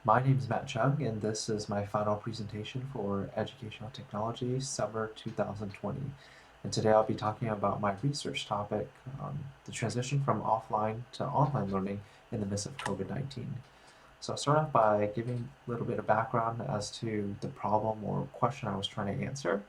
My name is Matt Chung, and this is my final presentation for Educational Technology Summer 2020. And today I'll be talking about my research topic, the transition from offline to online learning in the midst of COVID-19. So I'll start off by giving a little bit of background as to the problem or question I was trying to answer,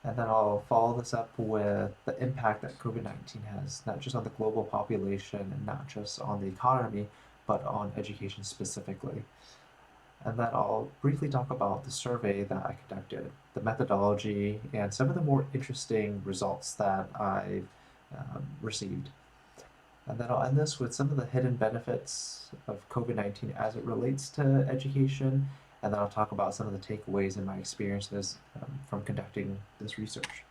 and then I'll follow this up with the impact that COVID-19 has, not just on the global population and not just on the economy, but on education specifically. And then I'll briefly talk about the survey that I conducted, the methodology, and some of the more interesting results that I've received. And then I'll end this with some of the hidden benefits of COVID-19 as it relates to education, and then I'll talk about some of the takeaways and my experiences from conducting this research.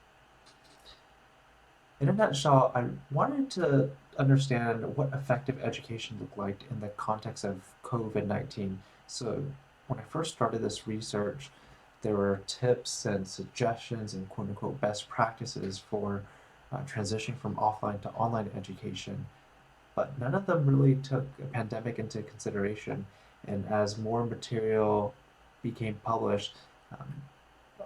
In a nutshell, I wanted to understand what effective education looked like in the context of COVID-19. So when I first started this research, there were tips and suggestions and quote unquote best practices for transitioning from offline to online education, but none of them really took a pandemic into consideration. And as more material became published, um,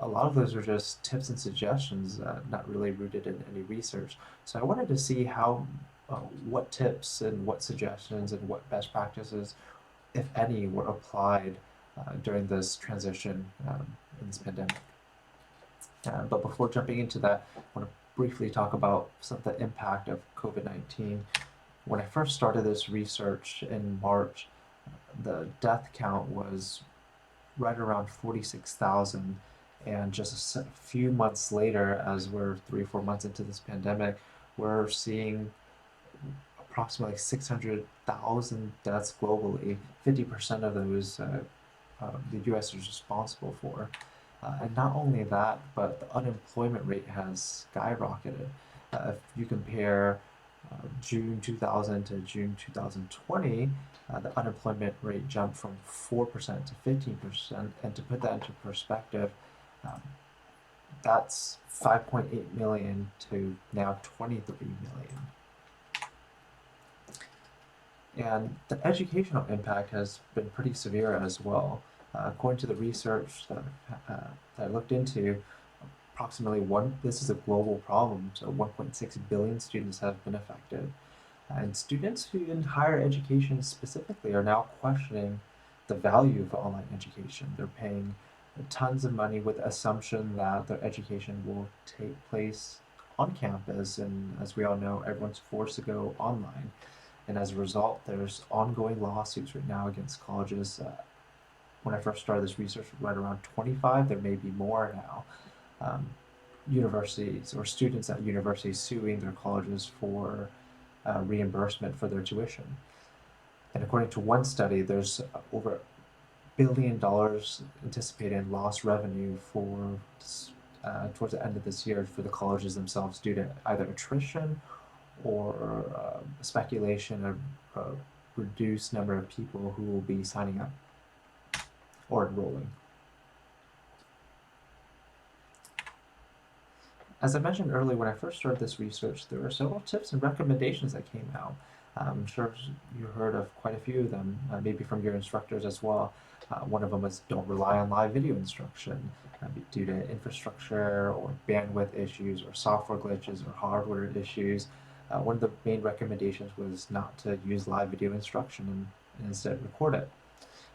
a lot of those are just tips and suggestions, not really rooted in any research. So I wanted to see what tips and what suggestions and what best practices, if any, were applied during this transition in this pandemic. But before jumping into that, I want to briefly talk about some of the impact of COVID-19. When I first started this research in March, the death count was right around 46,000. And just a few months later, as we're 3 or 4 months into this pandemic, we're seeing approximately 600,000 deaths globally. 50% of those the US is responsible for. And not only that, but the unemployment rate has skyrocketed. If you compare June 2000 to June 2020, the unemployment rate jumped from 4% to 15%. And to put that into perspective, um, that's 5.8 million to now 23 million. And the educational impact has been pretty severe as well. According to the research that I looked into, approximately this is a global problem, so 1.6 billion students have been affected. And students who in higher education specifically are now questioning the value of online education. They're paying tons of money with the assumption that their education will take place on campus, and as we all know, everyone's forced to go online. And as a result, there's ongoing lawsuits right now against colleges. When I first started this research, right around 25, there may be more now. Um, Universities or students at universities suing their colleges for reimbursement for their tuition. And according to one study, there's over $1 billion anticipated in lost revenue for towards the end of this year for the colleges themselves due to either attrition or speculation of a reduced number of people who will be signing up or enrolling. As I mentioned earlier, when I first started this research, there were several tips and recommendations that came out. I'm sure you heard of quite a few of them, maybe from your instructors as well. One of them was don't rely on live video instruction due to infrastructure or bandwidth issues or software glitches or hardware issues. One of the main recommendations was not to use live video instruction and instead record it.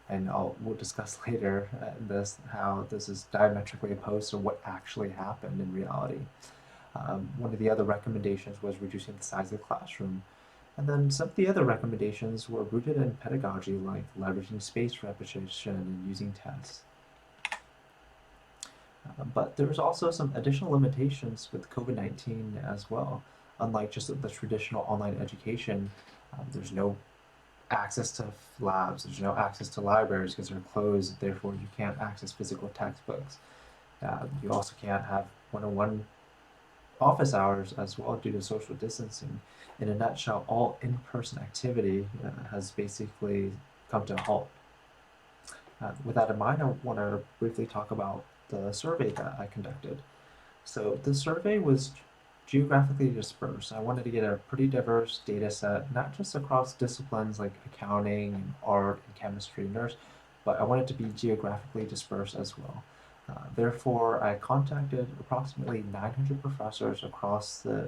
And we'll discuss later in this how this is diametrically opposed to what actually happened in reality. One of the other recommendations was reducing the size of the classroom. And then some of the other recommendations were rooted in pedagogy, like leveraging space repetition and using tests. But there's also some additional limitations with COVID-19 as well. Unlike just the traditional online education, there's no access to labs, there's no access to libraries because they're closed, therefore you can't access physical textbooks. You also can't have one-on-one office hours as well due to social distancing. In a nutshell, all in-person activity has basically come to a halt. With that in mind, I want to briefly talk about the survey that I conducted. So the survey was geographically dispersed. I wanted to get a pretty diverse data set, not just across disciplines like accounting and art and chemistry and nurse, but I want it to be geographically dispersed as well. Therefore, I contacted approximately 900 professors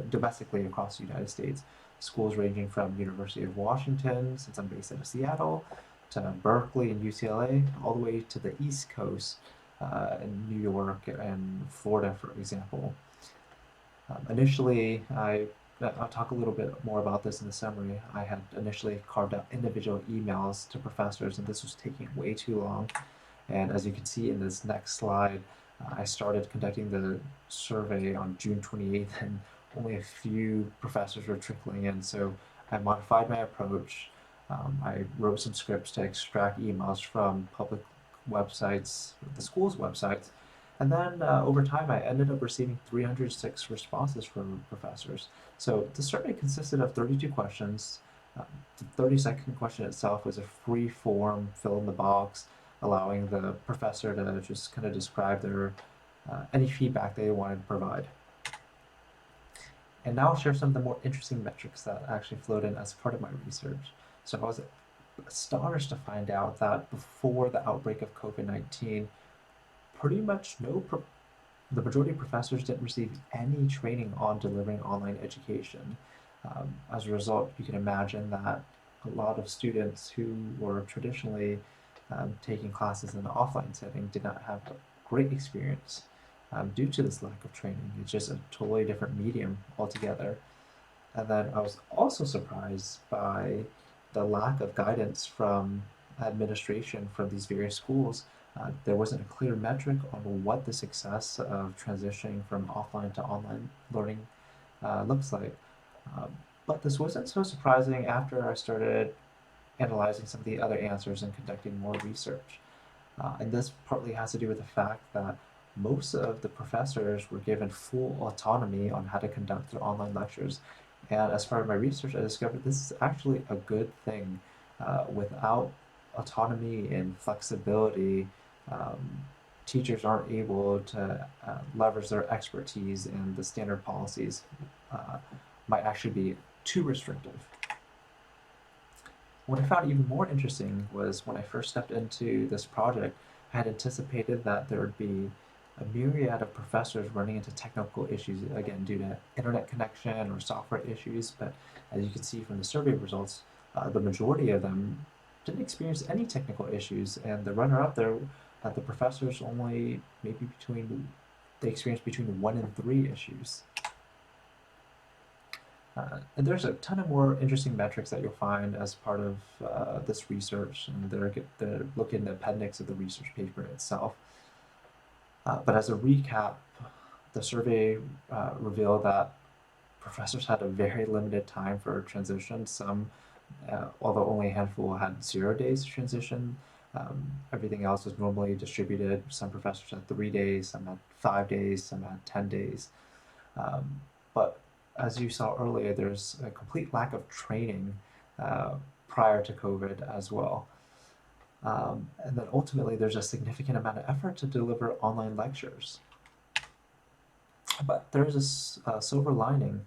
domestically across the United States, schools ranging from University of Washington, since I'm based out of Seattle, to Berkeley and UCLA, all the way to the East Coast in New York and Florida, for example. Initially, I'll talk a little bit more about this in the summary. I had initially carved out individual emails to professors, and this was taking way too long. And as you can see in this next slide, I started conducting the survey on June 28th, and only a few professors were trickling in. So I modified my approach. I wrote some scripts to extract emails from public websites, the school's websites, and then over time, I ended up receiving 306 responses from professors. So the survey consisted of 32 questions. The 30-second question itself was a free form, fill in the box, allowing the professor to just kind of describe their any feedback they wanted to provide. And now I'll share some of the more interesting metrics that actually flowed in as part of my research. So I was astonished to find out that before the outbreak of COVID-19, pretty much the majority of professors didn't receive any training on delivering online education. As a result, you can imagine that a lot of students who were traditionally taking classes in an offline setting did not have a great experience due to this lack of training. It's just a totally different medium altogether. And then I was also surprised by the lack of guidance from administration from these various schools. There wasn't a clear metric on what the success of transitioning from offline to online learning looks like. Um, but this wasn't so surprising after I started analyzing some of the other answers and conducting more research. And this partly has to do with the fact that most of the professors were given full autonomy on how to conduct their online lectures. And as part of my research, I discovered this is actually a good thing. Without autonomy and flexibility, um, teachers aren't able to leverage their expertise, and the standard policies uh, might actually be too restrictive. What I found even more interesting was when I first stepped into this project, I had anticipated that there would be a myriad of professors running into technical issues, again, due to internet connection or software issues. But as you can see from the survey results, the majority of them didn't experience any technical issues. And the runner up there, the professors only they experienced between one and three issues. And there's a ton of more interesting metrics that you'll find as part of this research, and they're look in the appendix of the research paper itself. But as a recap, the survey revealed that professors had a very limited time for transition. Some, although only a handful had 0 days to transition, everything else was normally distributed. Some professors had 3 days, some had 5 days, some had 10 days. But as you saw earlier, there's a complete lack of training uh, prior to COVID as well. And then ultimately, there's a significant amount of effort to deliver online lectures. But there's a silver lining.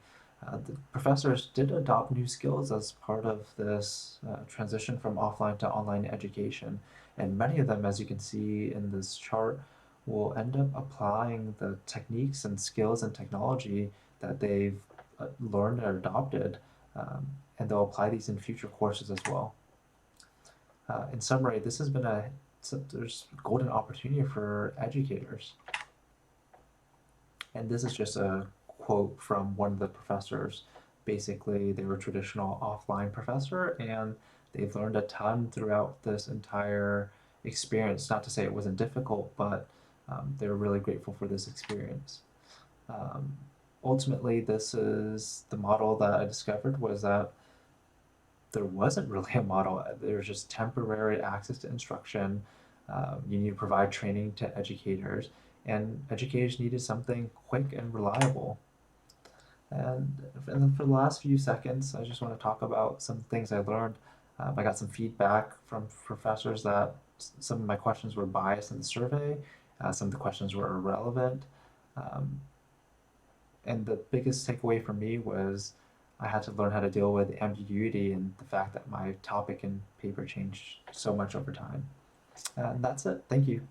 The professors did adopt new skills as part of this transition from offline to online education. And many of them, as you can see in this chart, will end up applying the techniques and skills and technology that they've learned or adopted, and they'll apply these in future courses as well. In summary, this has been there's golden opportunity for educators. And this is just a quote from one of the professors. Basically, they were a traditional offline professor, and they've learned a ton throughout this entire experience. Not to say it wasn't difficult, but they were really grateful for this experience. Um, Ultimately, this is the model that I discovered was that there wasn't really a model. There was just temporary access to instruction. You need to provide training to educators, and educators needed something quick and reliable. And then for the last few seconds, I just want to talk about some things I learned. I got some feedback from professors that some of my questions were biased in the survey, some of the questions were irrelevant. Um, and the biggest takeaway for me was I had to learn how to deal with ambiguity and the fact that my topic and paper changed so much over time. And that's it. Thank you.